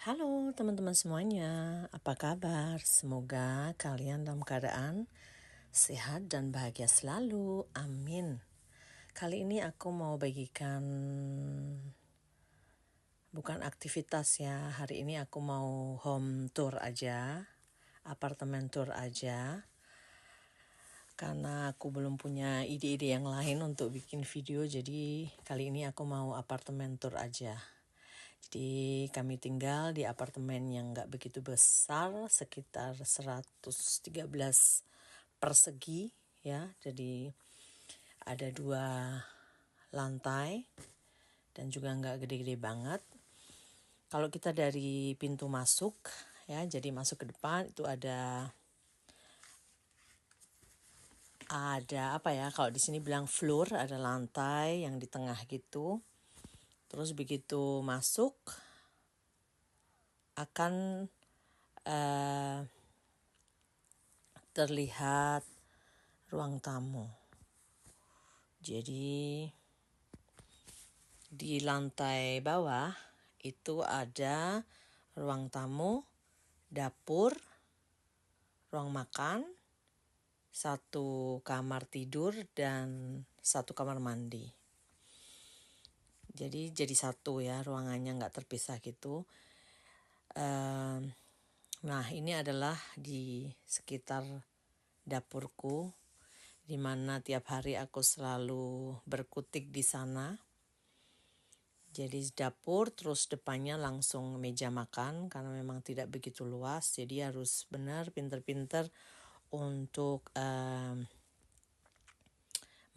Halo teman-teman semuanya, apa kabar? Semoga kalian dalam keadaan sehat dan bahagia selalu, amin. Kali ini aku mau bagikan bukan aktivitas ya, hari ini aku mau home tour aja, apartemen tour aja. Karena aku belum punya ide-ide yang lain untuk bikin video, jadi kali ini aku mau apartemen tour aja. Jadi kami tinggal di apartemen yang nggak begitu besar, sekitar 113 persegi ya. Jadi ada 2 lantai dan juga nggak gede-gede banget. Kalau kita dari pintu masuk ya, jadi masuk ke depan itu ada apa ya? Kalau di sini bilang floor, ada lantai yang di tengah gitu. Terus begitu masuk akan terlihat ruang tamu. Jadi di lantai bawah itu ada ruang tamu, dapur, ruang makan, 1 kamar tidur dan 1 kamar mandi. Jadi 1 ya, ruangannya nggak terpisah gitu. Nah ini adalah di sekitar dapurku, di mana tiap hari aku selalu berkutik di sana. Jadi dapur, terus depannya langsung meja makan karena memang tidak begitu luas. Jadi harus benar pinter-pinter untuk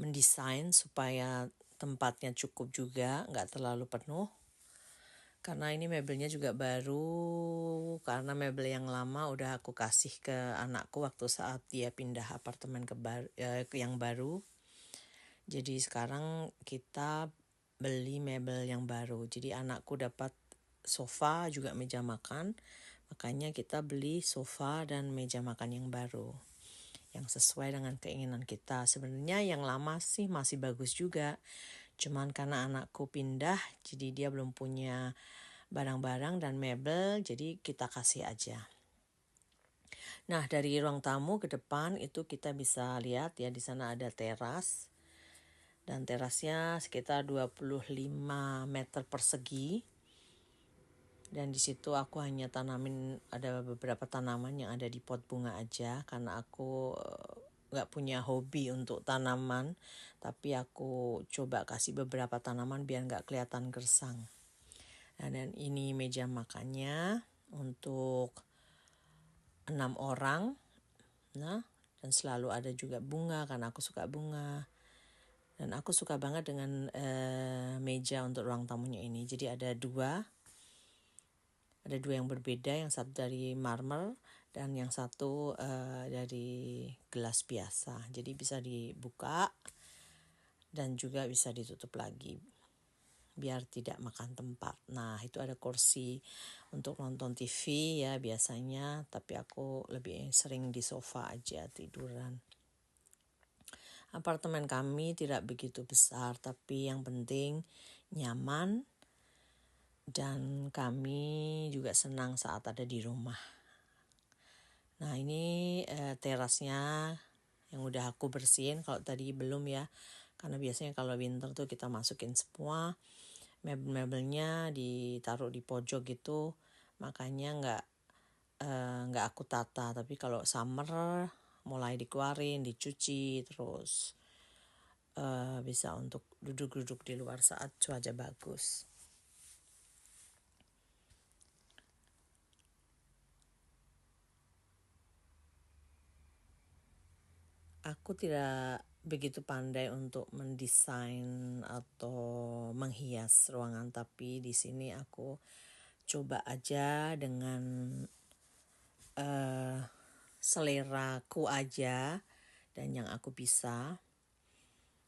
mendesain supaya tempatnya cukup juga, nggak terlalu penuh. Karena ini mebelnya juga baru, karena mebel yang lama udah aku kasih ke anakku waktu saat dia pindah apartemen yang baru. Jadi sekarang kita beli mebel yang baru. Jadi anakku dapat sofa juga meja makan. Makanya kita beli sofa dan meja makan yang baru, yang sesuai dengan keinginan kita. Sebenarnya yang lama sih masih bagus juga. Cuman karena anakku pindah, jadi dia belum punya barang-barang dan mebel, jadi kita kasih aja. Nah, dari ruang tamu ke depan itu kita bisa lihat ya, di sana ada teras. Dan terasnya sekitar 25 meter persegi. Dan di situ aku hanya tanamin, ada beberapa tanaman yang ada di pot bunga aja, karena aku nggak punya hobi untuk tanaman, tapi aku coba kasih beberapa tanaman biar nggak kelihatan gersang. Nah, dan ini meja makannya untuk 6 orang. Nah, dan selalu ada juga bunga karena aku suka bunga. Dan aku suka banget dengan meja untuk ruang tamunya ini. Jadi ada dua yang berbeda, yang satu dari marmer dan yang satu dari gelas biasa. Jadi bisa dibuka dan juga bisa ditutup lagi biar tidak makan tempat. Nah, itu ada kursi untuk nonton TV ya biasanya, tapi aku lebih sering di sofa aja tiduran. Apartemen kami tidak begitu besar, tapi yang penting nyaman. Dan kami juga senang saat ada di rumah. Nah, ini terasnya yang udah aku bersihin. Kalau tadi belum ya, karena biasanya kalau winter tuh kita masukin semua mebel-mebelnya ditaruh di pojok gitu, makanya nggak aku tata. Tapi kalau summer mulai dikeluarin, dicuci, terus bisa untuk duduk-duduk di luar saat cuaca bagus. Aku tidak begitu pandai untuk mendesain atau menghias ruangan, tapi di sini aku coba aja dengan seleraku aja dan yang aku bisa,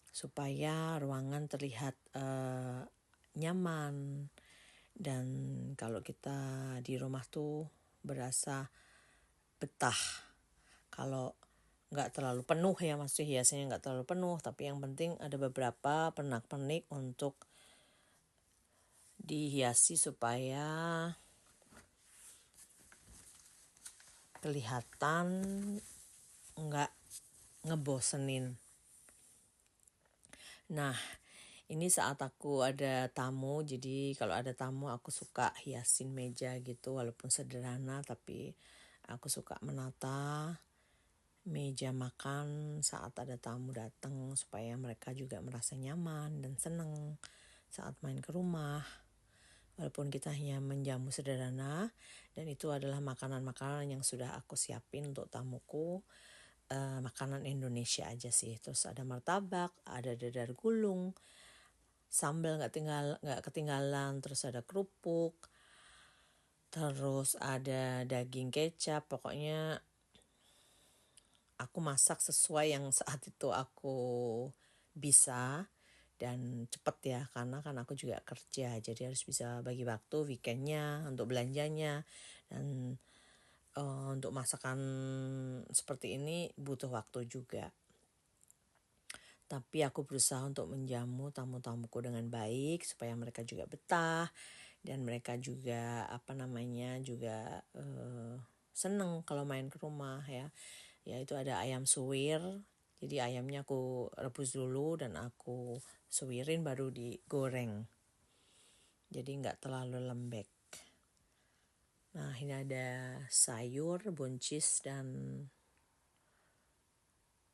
supaya ruangan terlihat nyaman. Dan kalau kita di rumah tuh berasa betah. Kalau nggak terlalu penuh ya, maksudnya hiasannya nggak terlalu penuh, tapi yang penting ada beberapa pernak-pernik untuk dihiasi supaya kelihatan nggak ngebosenin. Nah, ini saat aku ada tamu, jadi kalau ada tamu aku suka hiasin meja gitu, walaupun sederhana, tapi aku suka menata meja makan saat ada tamu datang supaya mereka juga merasa nyaman dan senang saat main ke rumah. Walaupun kita hanya menjamu sederhana, dan itu adalah makanan-makanan yang sudah aku siapin untuk tamuku, makanan Indonesia aja sih. Terus ada martabak, ada dadar gulung, sambal nggak ketinggalan, terus ada kerupuk, terus ada daging kecap. Pokoknya aku masak sesuai yang saat itu aku bisa dan cepet ya, karena kan aku juga kerja, jadi harus bisa bagi waktu weekendnya untuk belanjanya. Dan untuk masakan seperti ini butuh waktu juga. Tapi aku berusaha untuk menjamu tamu-tamuku dengan baik supaya mereka juga betah dan mereka juga juga seneng kalau main ke rumah ya. Ya itu ada ayam suwir. Jadi ayamnya aku rebus dulu dan aku suwirin baru digoreng. Jadi nggak terlalu lembek. Nah, ini ada sayur, buncis dan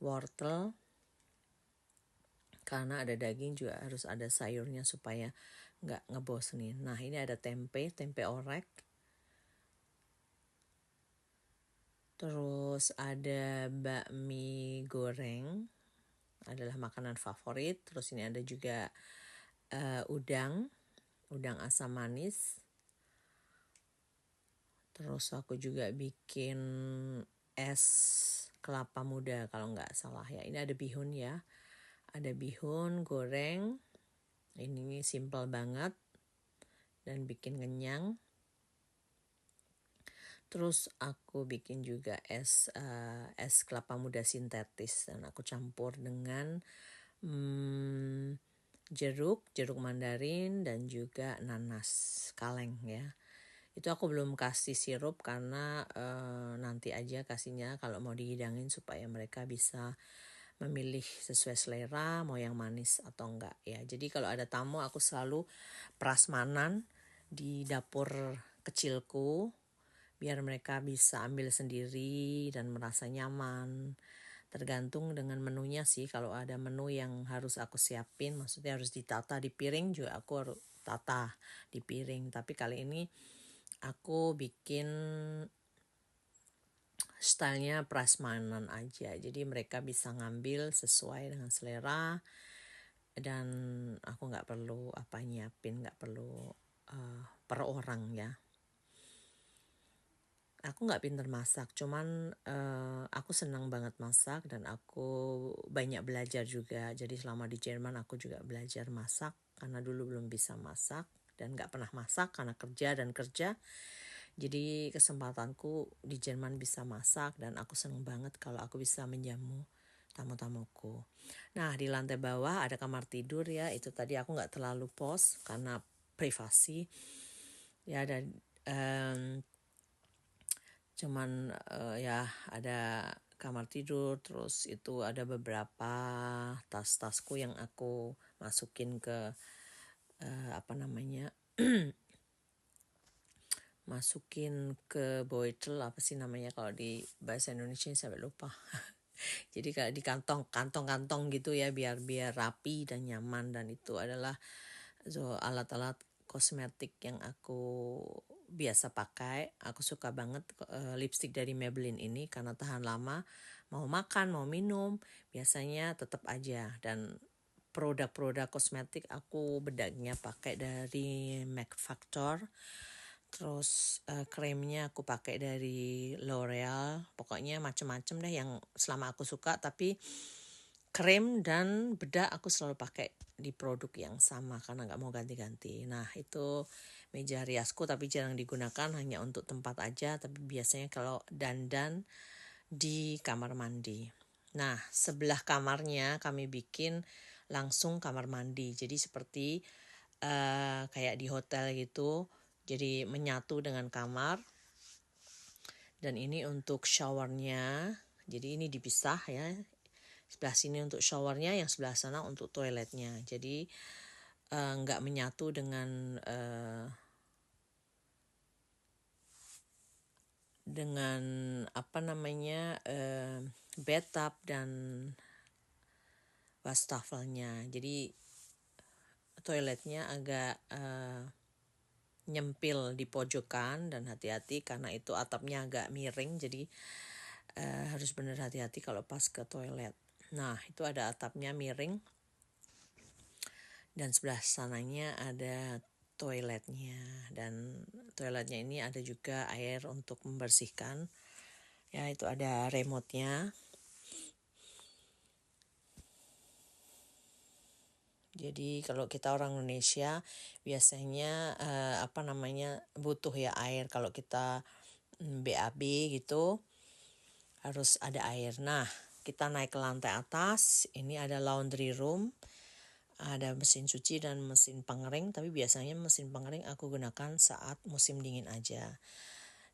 wortel. Karena ada daging juga harus ada sayurnya supaya nggak ngebosenin. Nah, ini ada tempe orek. Terus ada bakmi goreng, adalah makanan favorit. Terus ini ada juga udang asam manis. Terus aku juga bikin es kelapa muda kalau nggak salah ya. Ini ada bihun ya. Ada bihun goreng. Ini simple banget dan bikin kenyang. Terus aku bikin juga es kelapa muda sintetis dan aku campur dengan jeruk mandarin dan juga nanas kaleng ya. Itu aku belum kasih sirup karena nanti aja kasihnya kalau mau dihidangin supaya mereka bisa memilih sesuai selera mau yang manis atau enggak ya. Jadi kalau ada tamu aku selalu prasmanan di dapur kecilku biar mereka bisa ambil sendiri dan merasa nyaman. Tergantung dengan menunya sih, kalau ada menu yang harus aku siapin, maksudnya harus ditata di piring juga aku harus tata di piring. Tapi kali ini aku bikin stylenya prasmanan aja, jadi mereka bisa ngambil sesuai dengan selera dan aku nggak perlu nyiapin, nggak perlu per orang ya. Aku nggak pinter masak, cuman aku senang banget masak dan aku banyak belajar juga. Jadi selama di Jerman aku juga belajar masak karena dulu belum bisa masak dan nggak pernah masak karena kerja. Jadi kesempatanku di Jerman bisa masak dan aku senang banget kalau aku bisa menjamu tamu-tamuku. Nah, di lantai bawah ada kamar tidur ya. Itu tadi aku nggak terlalu post karena privasi. Ya dan cuman ya ada kamar tidur. Terus itu ada beberapa tas-tasku yang aku masukin ke masukin ke boitel, apa sih namanya kalau di bahasa Indonesia, sampai lupa. Jadi kayak di kantong-kantong gitu ya, biar rapi dan nyaman. Dan itu adalah alat-alat kosmetik yang aku biasa pakai. Aku suka banget lipstick dari Maybelline ini karena tahan lama. Mau makan, mau minum, biasanya tetap aja. Dan produk-produk kosmetik aku bedaknya pakai dari MAC Factor. Terus kremnya aku pakai dari L'Oreal. Pokoknya macam-macam deh yang selama aku suka. Tapi krem dan bedak aku selalu pakai di produk yang sama karena nggak mau ganti-ganti. Nah, itu meja riasku, tapi jarang digunakan, hanya untuk tempat aja. Tapi biasanya kalau dandan di kamar mandi. Nah, sebelah kamarnya kami bikin langsung kamar mandi. Jadi seperti kayak di hotel gitu. Jadi menyatu dengan kamar. Dan ini untuk showernya. Jadi ini dipisah ya. Sebelah sini untuk showernya, yang sebelah sana untuk toiletnya. Jadi nggak menyatu dengan bathtub dan wastafelnya. Jadi toiletnya agak nyempil di pojokan, dan hati-hati karena itu atapnya agak miring. Jadi harus benar hati-hati kalau pas ke toilet. Nah, itu ada atapnya miring. Dan sebelah sananya ada toiletnya. Dan toiletnya ini ada juga air untuk membersihkan. Ya, itu ada remote-nya. Jadi kalau kita orang Indonesia biasanya butuh ya air. Kalau kita BAB gitu harus ada air. Nah, kita naik ke lantai atas. Ini ada laundry room. Ada mesin cuci dan mesin pengering, tapi biasanya mesin pengering aku gunakan saat musim dingin aja.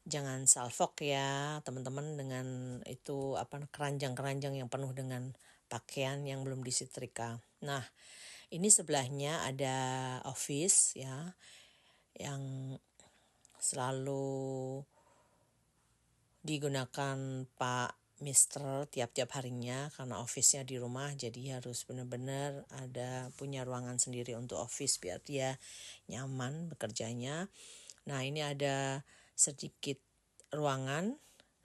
Jangan salfok ya teman-teman, dengan itu keranjang-keranjang yang penuh dengan pakaian yang belum disetrika. Nah, ini sebelahnya ada office ya, yang selalu digunakan Pak Mister tiap-tiap harinya karena office-nya di rumah. Jadi harus benar-benar ada punya ruangan sendiri untuk office biar dia nyaman bekerjanya. Nah, ini ada sedikit ruangan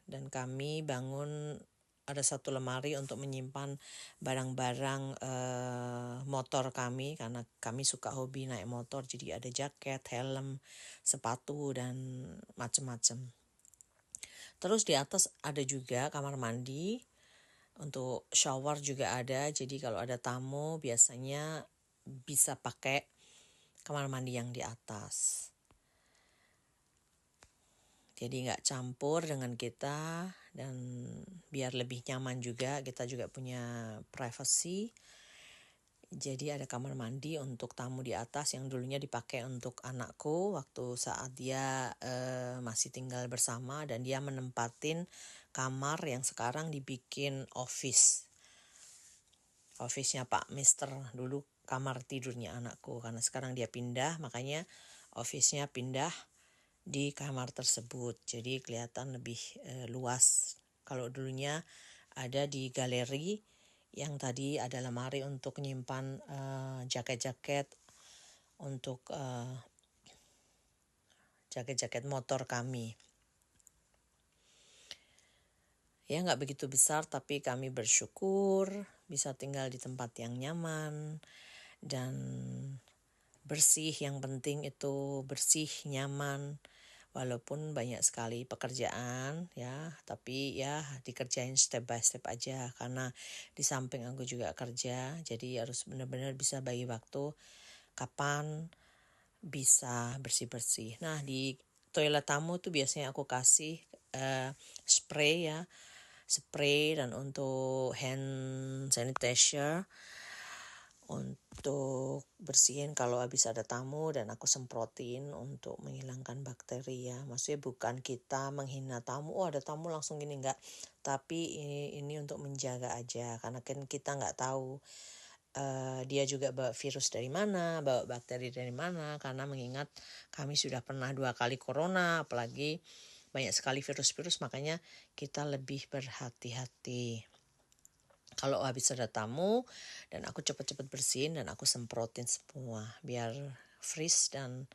dan kami bangun ada satu lemari untuk menyimpan barang-barang motor kami, karena kami suka hobi naik motor. Jadi ada jaket, helm, sepatu, dan macam-macam. Terus di atas ada juga kamar mandi, untuk shower juga ada. Jadi kalau ada tamu biasanya bisa pakai kamar mandi yang di atas. Jadi nggak campur dengan kita, dan biar lebih nyaman juga, kita juga punya privacy. Jadi ada kamar mandi untuk tamu di atas yang dulunya dipakai untuk anakku waktu saat dia masih tinggal bersama, dan dia menempatin kamar yang sekarang dibikin office. Office-nya Pak Mister, dulu kamar tidurnya anakku, karena sekarang dia pindah, makanya office-nya pindah di kamar tersebut. Jadi kelihatan lebih luas. Kalau dulunya ada di galeri, yang tadi ada lemari untuk menyimpan jaket-jaket, untuk jaket-jaket motor kami. Ya, nggak begitu besar, tapi kami bersyukur bisa tinggal di tempat yang nyaman dan bersih. Yang penting itu bersih, nyaman. Walaupun banyak sekali pekerjaan ya, tapi ya dikerjain step by step aja, karena di samping aku juga kerja. Jadi harus benar-benar bisa bagi waktu kapan bisa bersih-bersih. Nah, di toilet tamu tuh biasanya aku kasih spray ya, spray, dan untuk hand sanitizer untuk bersihin kalau habis ada tamu, dan aku semprotin untuk menghilangkan bakteri ya. Maksudnya bukan kita menghina tamu, oh ada tamu langsung gini, enggak. Tapi ini untuk menjaga aja, karena kan kita nggak tahu dia juga bawa virus dari mana, bawa bakteri dari mana, karena mengingat kami sudah pernah 2 kali corona, apalagi banyak sekali virus-virus, makanya kita lebih berhati-hati. Kalau habis ada tamu dan aku cepat-cepat bersihin dan aku semprotin semua biar fresh dan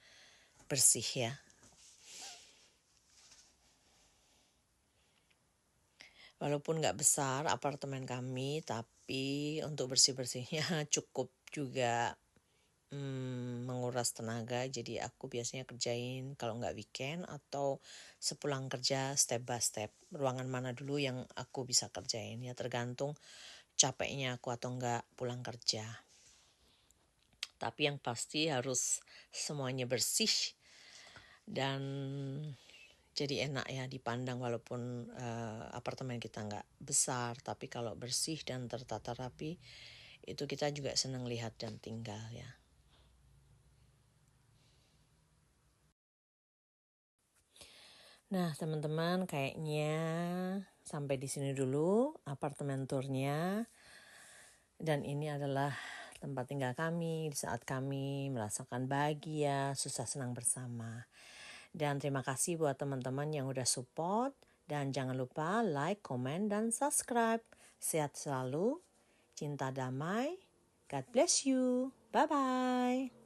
bersih ya. Walaupun nggak besar apartemen kami, tapi untuk bersih-bersihnya cukup juga menguras tenaga. Jadi aku biasanya kerjain kalau nggak weekend atau sepulang kerja step by step. Ruangan mana dulu yang aku bisa kerjain ya, tergantung capeknya aku atau nggak pulang kerja. Tapi yang pasti harus semuanya bersih dan jadi enak ya dipandang, walaupun apartemen kita nggak besar, tapi kalau bersih dan tertata rapi itu kita juga senang lihat dan tinggal ya. Nah teman-teman, kayaknya sampai di sini dulu apartemen tournya. Dan ini adalah tempat tinggal kami di saat kami merasakan bahagia, susah senang bersama. Dan terima kasih buat teman-teman yang udah support. Dan jangan lupa like, comment, dan subscribe. Sehat selalu, cinta damai. God bless you. Bye-bye.